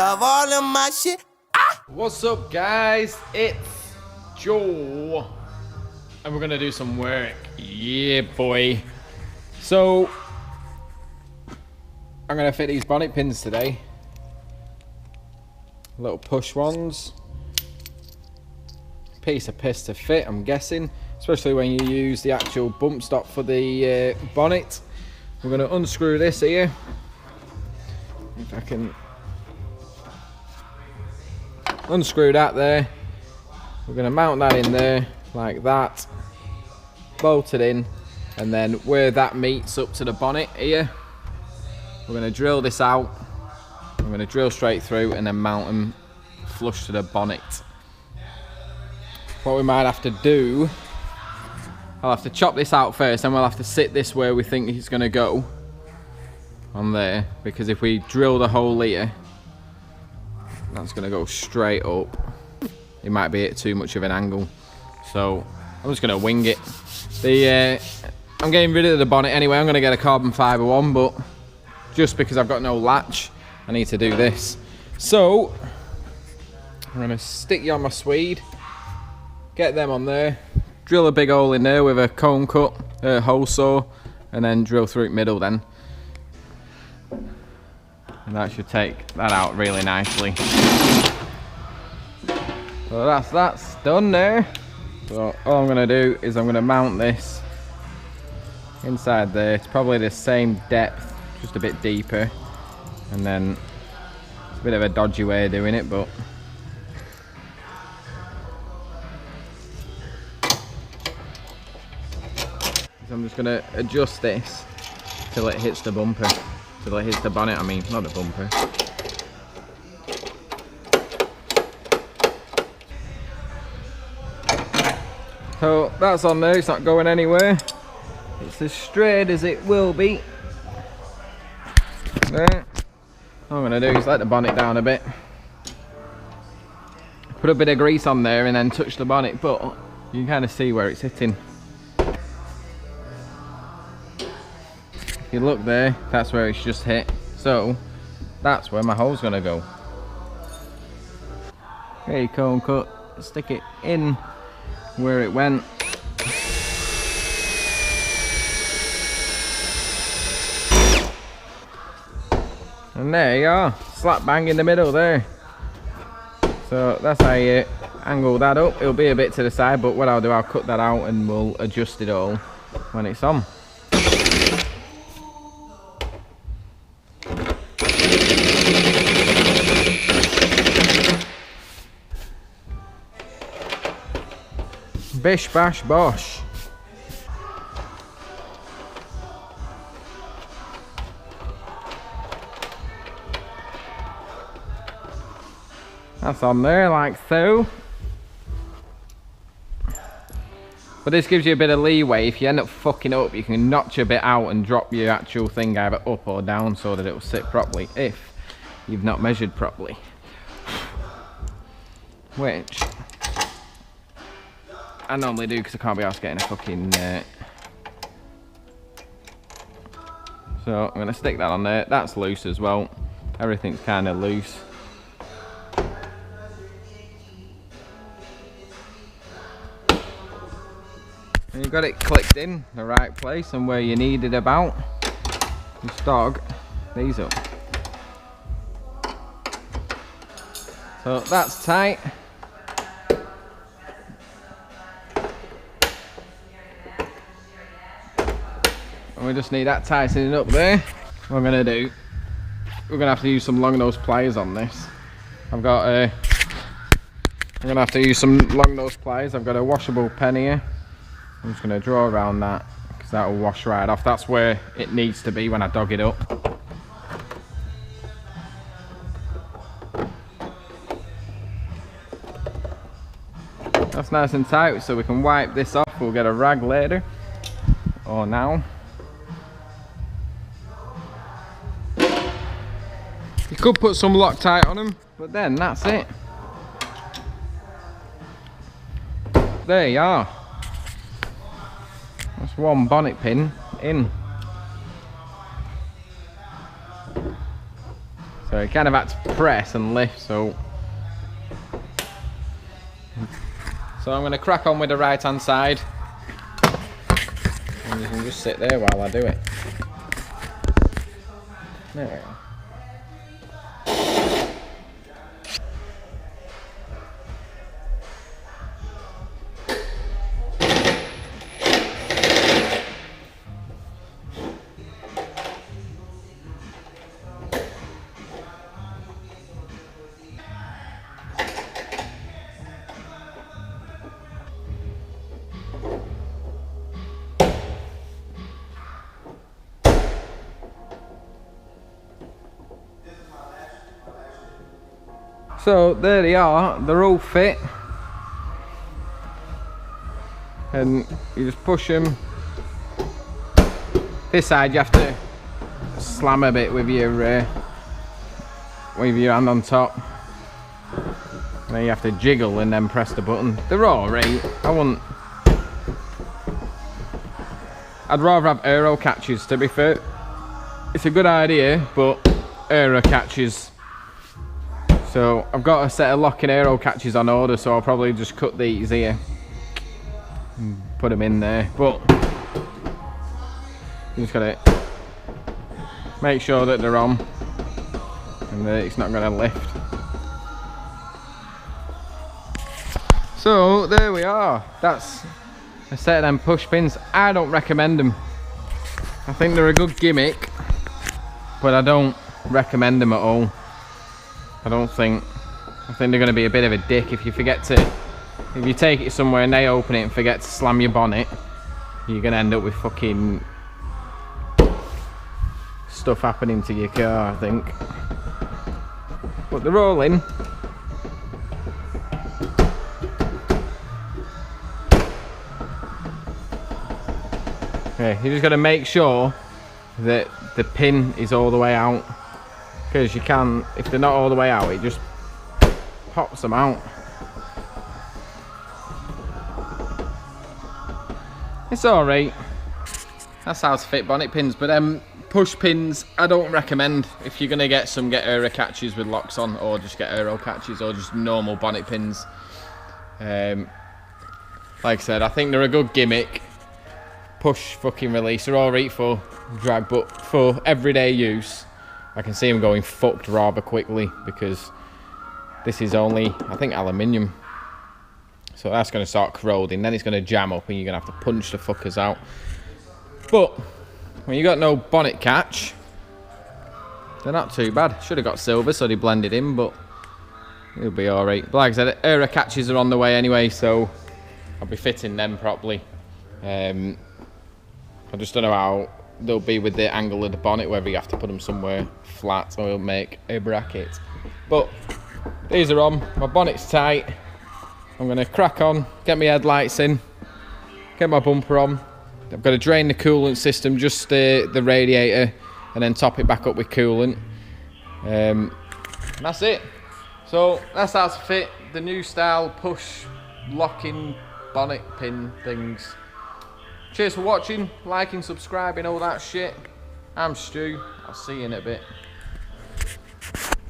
love all of my shit. What's up, guys? It's Joe, and we're gonna do some work. Yeah, boy. So I'm gonna fit these bonnet pins today. Little push ones. Piece of piss to fit, I'm guessing, especially when you use the actual bump stop for the bonnet. We're gonna unscrew this here. If I can unscrew that there. We're going to mount that in there like that, bolt it in, and then where that meets up to the bonnet here, we're going to drill this out. I'm going to drill straight through and then mount them flush to the bonnet. What we might have to do, I'll have to chop this out first, and we'll have to sit this where we think it's going to go on there, because if we drill the hole here, that's going to go straight up. It might be at too much of an angle, so I'm just going to wing it. I'm getting rid of the bonnet anyway. I'm going to get a carbon fibre one, but just because I've got no latch, I need to do this. So I'm going to stick you on my Swede, get them on there, drill a big hole in there with a cone cut hole saw, and then drill through it middle then. And that should take that out really nicely. So that's done there. So all I'm going to do is I'm going to mount this inside there. It's probably the same depth, just a bit deeper. And then it's a bit of a dodgy way of doing it, but so I'm just going to adjust this till it hits the bumper. Till it hits the bonnet, I mean, not the bumper. So that's on there, it's not going anywhere. It's as straight as it will be. There. All I'm going to do is let the bonnet down a bit. Put a bit of grease on there and then touch the bonnet, but you can kind of see where it's hitting. If you look there, that's where it's just hit. So that's where my hole's gonna go. Okay, cone cut, stick it in where it went. And there you are, slap bang in the middle there. So that's how you angle that up. It'll be a bit to the side, but what I'll do, I'll cut that out and we'll adjust it all when it's on. Bish bash bosh. That's on there like so. But this gives you a bit of leeway. If you end up fucking up, you can notch a bit out and drop your actual thing either up or down so that it will sit properly if you've not measured properly. Which I normally do because I can't be arsed getting a fucking so I'm going to stick that on there. That's loose as well. Everything's kind of loose. And you've got it clicked in the right place and where you need it about. You stog these up. So that's tight. And we just need that tightening up there. What I'm going to do, we're going to have to use some long nose pliers on this. I'm going to have to use some long nose pliers. I've got a washable pen here. I'm just going to draw around that because that will wash right off. That's where it needs to be when I dog it up. That's nice and tight, so we can wipe this off. We'll get a rag later or now. You could put some Loctite on them, but then that's it. There you are. That's one bonnet pin in. So you kind of had to press and lift, so I'm going to crack on with the right hand side. And you can just sit there while I do it. There we go. So there they are, they're all fit, and you just push them. This side you have to slam a bit with your hand on top, and then you have to jiggle and then press the button. They're alright. I'd rather have aero catches, to be fair. It's a good idea, but aero catches. So I've got a set of locking aero catches on order, so I'll probably just cut these here and put them in there. But you just gotta make sure that they're on and that it's not gonna lift. So there we are. That's a set of them push pins. I don't recommend them. I think they're a good gimmick, but I don't recommend them at all. I think they're going to be a bit of a dick if you take it somewhere and they open it and forget to slam your bonnet. You're going to end up with fucking stuff happening to your car, I think. But they're all in. Yeah, you just got to make sure that the pin is all the way out. Because you can, if they're not all the way out, it just pops them out. It's alright. That's how to fit bonnet pins, but push pins I don't recommend. If you're going to get some, get aero catches with locks on, or just get aero catches, or just normal bonnet pins. Like I said, I think they're a good gimmick. Push fucking release, they're alright for drag, but for everyday use, I can see them going fucked rather quickly, because this is only, I think, aluminium. So that's going to start corroding, then it's going to jam up and you're going to have to punch the fuckers out. But when you got no bonnet catch, they're not too bad. Should have got silver so they blended in, but it'll be alright. But like I said, aero catches are on the way anyway, so I'll be fitting them properly. I just don't know how they'll be with the angle of the bonnet, whether you have to put them somewhere flat or it'll make a bracket. But these are on, my bonnet's tight. I'm going to crack on, get my headlights in, get my bumper on. I've got to drain the coolant system, just the radiator, and then top it back up with coolant. And that's it. So that's how to fit the new style push locking bonnet pin things. Cheers for watching, liking, subscribing, all that shit. I'm Stu. I'll see you in a bit.